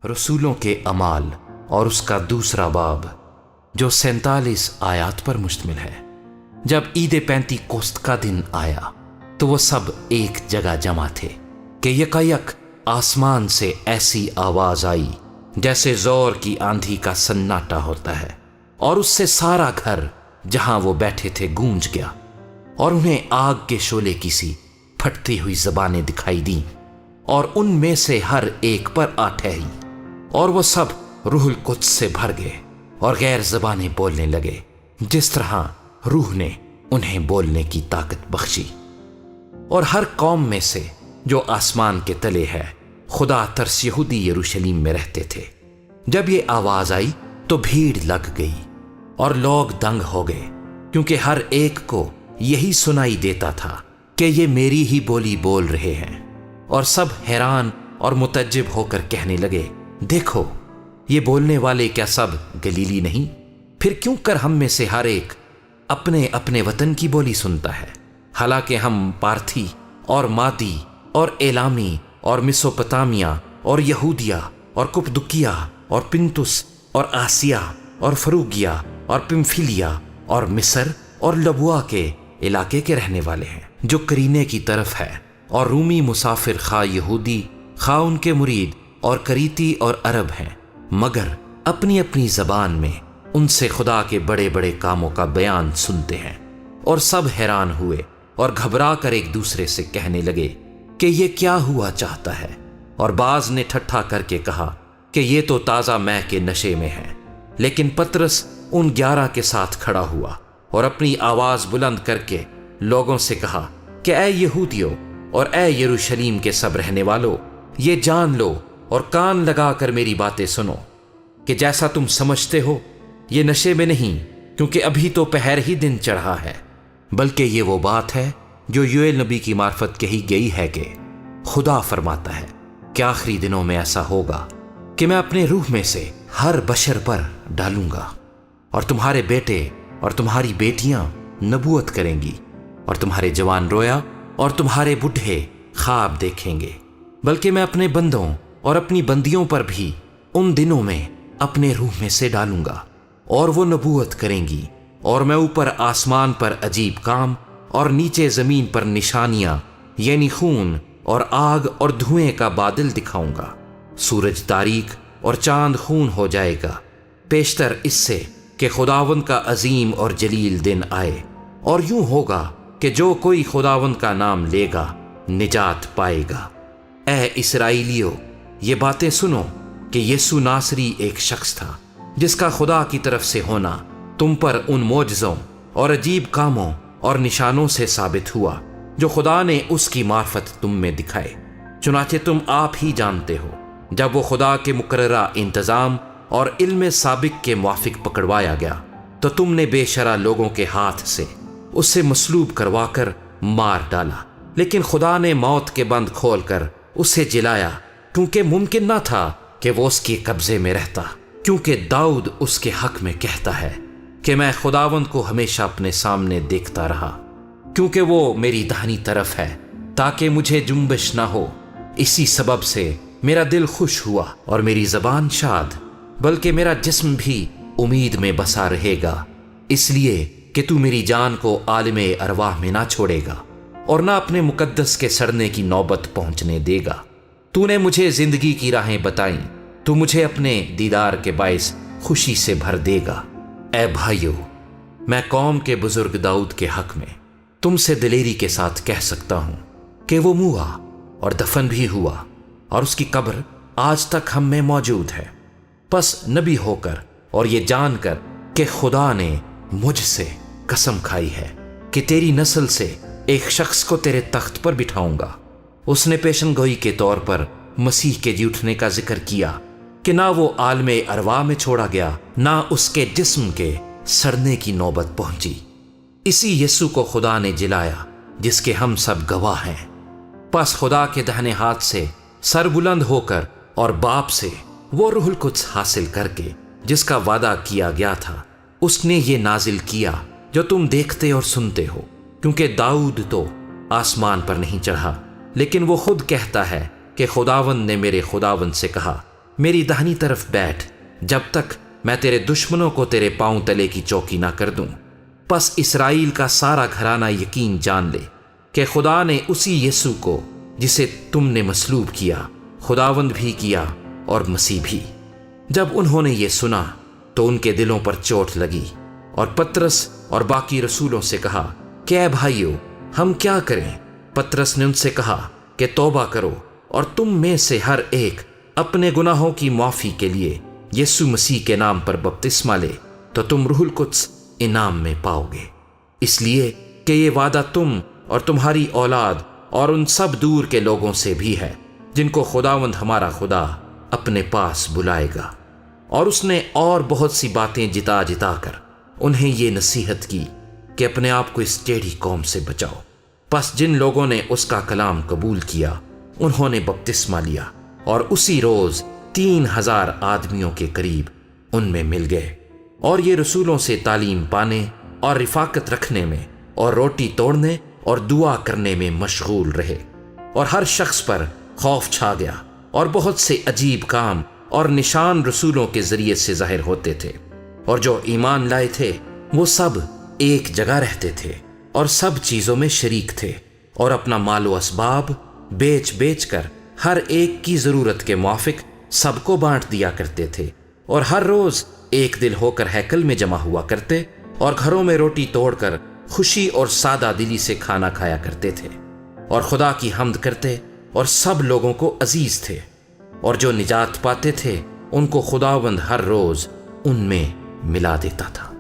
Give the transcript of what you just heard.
رسولوں کے اعمال اور اس کا دوسرا باب جو 47 آیات پر مشتمل ہے۔ جب عید پینتی کوست کا دن آیا تو وہ سب ایک جگہ جمع تھے کہ یکایک آسمان سے ایسی آواز آئی جیسے زور کی آندھی کا سناٹا ہوتا ہے، اور اس سے سارا گھر جہاں وہ بیٹھے تھے گونج گیا، اور انہیں آگ کے شعلے کی سی پھٹتی ہوئی زبانیں دکھائی دیں، اور ان میں سے ہر ایک پر آ ٹھہری، اور وہ سب روح القدس سے بھر گئے اور غیر زبانیں بولنے لگے جس طرح روح نے انہیں بولنے کی طاقت بخشی۔ اور ہر قوم میں سے جو آسمان کے تلے ہے خدا ترس یہودی یروشلیم میں رہتے تھے۔ جب یہ آواز آئی تو بھیڑ لگ گئی اور لوگ دنگ ہو گئے، کیونکہ ہر ایک کو یہی سنائی دیتا تھا کہ یہ میری ہی بولی بول رہے ہیں، اور سب حیران اور متعجب ہو کر کہنے لگے، دیکھو یہ بولنے والے کیا سب گلیلی نہیں؟ پھر کیوں کر ہم میں سے ہر ایک اپنے اپنے وطن کی بولی سنتا ہے؟ حالانکہ ہم پارتھی اور مادی اور ایلامی اور مسوپتامیا اور یہودیا اور کپدکیا اور پنتس اور آسیا اور فروگیا اور پمفیلیا اور مصر اور لبوا کے علاقے کے رہنے والے ہیں، جو کرینے کی طرف ہے، اور رومی مسافر خواہ یہودی خواہ ان کے مرید اور کریتی اور عرب ہیں، مگر اپنی اپنی زبان میں ان سے خدا کے بڑے بڑے کاموں کا بیان سنتے ہیں۔ اور سب حیران ہوئے اور گھبرا کر ایک دوسرے سے کہنے لگے کہ یہ کیا ہوا چاہتا ہے، اور بعض نے ٹھٹھا کر کے کہا کہ یہ تو تازہ مے کے نشے میں ہے۔ لیکن پطرس ان 11 کے ساتھ کھڑا ہوا اور اپنی آواز بلند کر کے لوگوں سے کہا کہ اے یہودیو اور اے یروشلیم کے سب رہنے والو، یہ جان لو اور کان لگا کر میری باتیں سنو کہ جیسا تم سمجھتے ہو یہ نشے میں نہیں، کیونکہ ابھی تو پہر ہی دن چڑھا ہے، بلکہ یہ وہ بات ہے جو یوئیل نبی کی معرفت کہی گئی ہے کہ خدا فرماتا ہے کہ آخری دنوں میں ایسا ہوگا کہ میں اپنے روح میں سے ہر بشر پر ڈالوں گا، اور تمہارے بیٹے اور تمہاری بیٹیاں نبوت کریں گی، اور تمہارے جوان رویا اور تمہارے بڈھے خواب دیکھیں گے، بلکہ میں اپنے بندوں اور اپنی بندیوں پر بھی ان دنوں میں اپنے روح میں سے ڈالوں گا، اور وہ نبوت کریں گی، اور میں اوپر آسمان پر عجیب کام اور نیچے زمین پر نشانیاں یعنی خون اور آگ اور دھوئیں کا بادل دکھاؤں گا۔ سورج تاریک اور چاند خون ہو جائے گا، پیشتر اس سے کہ خداوند کا عظیم اور جلیل دن آئے، اور یوں ہوگا کہ جو کوئی خداوند کا نام لے گا نجات پائے گا۔ اے اسرائیلیو، یہ باتیں سنو کہ یسوع ناصری ایک شخص تھا جس کا خدا کی طرف سے ہونا تم پر ان معجزوں اور عجیب کاموں اور نشانوں سے ثابت ہوا جو خدا نے اس کی معرفت تم میں دکھائے۔ چنانچہ تم آپ ہی جانتے ہو جب وہ خدا کے مقررہ انتظام اور علم سابق کے موافق پکڑوایا گیا تو تم نے بے شرع لوگوں کے ہاتھ سے اسے مصلوب کروا کر مار ڈالا، لیکن خدا نے موت کے بند کھول کر اسے جلایا، کیونکہ ممکن نہ تھا کہ وہ اس کے قبضے میں رہتا، کیونکہ داؤد اس کے حق میں کہتا ہے کہ میں خداوند کو ہمیشہ اپنے سامنے دیکھتا رہا، کیونکہ وہ میری داہنی طرف ہے تاکہ مجھے جنبش نہ ہو۔ اسی سبب سے میرا دل خوش ہوا اور میری زبان شاد، بلکہ میرا جسم بھی امید میں بسا رہے گا، اس لیے کہ تو میری جان کو عالم ارواح میں نہ چھوڑے گا اور نہ اپنے مقدس کے سڑنے کی نوبت پہنچنے دے گا۔ تو نے مجھے زندگی کی راہیں بتائیں، تو مجھے اپنے دیدار کے باعث خوشی سے بھر دے گا۔ اے بھائیو، میں قوم کے بزرگ داؤد کے حق میں تم سے دلیری کے ساتھ کہہ سکتا ہوں کہ وہ موا اور دفن بھی ہوا، اور اس کی قبر آج تک ہم میں موجود ہے۔ پس نبی ہو کر اور یہ جان کر کہ خدا نے مجھ سے قسم کھائی ہے کہ تیری نسل سے ایک شخص کو تیرے تخت پر بٹھاؤں گا، اس نے پیشن گوئی کے طور پر مسیح کے جی اٹھنے کا ذکر کیا کہ نہ وہ عالم ارواح میں چھوڑا گیا، نہ اس کے جسم کے سڑنے کی نوبت پہنچی۔ اسی یسوع کو خدا نے جلایا جس کے ہم سب گواہ ہیں۔ پس خدا کے دہنے ہاتھ سے سر بلند ہو کر اور باپ سے وہ روح القدس حاصل کر کے جس کا وعدہ کیا گیا تھا، اس نے یہ نازل کیا جو تم دیکھتے اور سنتے ہو، کیونکہ داؤد تو آسمان پر نہیں چڑھا، لیکن وہ خود کہتا ہے کہ خداوند نے میرے خداوند سے کہا میری داہنی طرف بیٹھ جب تک میں تیرے دشمنوں کو تیرے پاؤں تلے کی چوکی نہ کر دوں۔ پس اسرائیل کا سارا گھرانہ یقین جان لے کہ خدا نے اسی یسوع کو جسے تم نے مصلوب کیا خداوند بھی کیا اور مسیح بھی۔ جب انہوں نے یہ سنا تو ان کے دلوں پر چوٹ لگی، اور پترس اور باقی رسولوں سے کہا کہ اے بھائیو، ہم کیا کریں؟ پترس نے ان سے کہا کہ توبہ کرو اور تم میں سے ہر ایک اپنے گناہوں کی معافی کے لیے یسوع مسیح کے نام پر بپتسمہ لے تو تم روح القدس انعام میں پاؤ گے، اس لیے کہ یہ وعدہ تم اور تمہاری اولاد اور ان سب دور کے لوگوں سے بھی ہے جن کو خداوند ہمارا خدا اپنے پاس بلائے گا۔ اور اس نے اور بہت سی باتیں جتا جتا کر انہیں یہ نصیحت کی کہ اپنے آپ کو اس ٹیڑھی قوم سے بچاؤ۔ پس جن لوگوں نے اس کا کلام قبول کیا انہوں نے بپتسمہ لیا، اور اسی روز 3000 آدمیوں کے قریب ان میں مل گئے، اور یہ رسولوں سے تعلیم پانے اور رفاقت رکھنے میں اور روٹی توڑنے اور دعا کرنے میں مشغول رہے، اور ہر شخص پر خوف چھا گیا، اور بہت سے عجیب کام اور نشان رسولوں کے ذریعے سے ظاہر ہوتے تھے۔ اور جو ایمان لائے تھے وہ سب ایک جگہ رہتے تھے اور سب چیزوں میں شریک تھے، اور اپنا مال و اسباب بیچ بیچ کر ہر ایک کی ضرورت کے موافق سب کو بانٹ دیا کرتے تھے، اور ہر روز ایک دل ہو کر ہیکل میں جمع ہوا کرتے اور گھروں میں روٹی توڑ کر خوشی اور سادہ دلی سے کھانا کھایا کرتے تھے، اور خدا کی حمد کرتے اور سب لوگوں کو عزیز تھے۔ اور جو نجات پاتے تھے ان کو خداوند ہر روز ان میں ملا دیتا تھا۔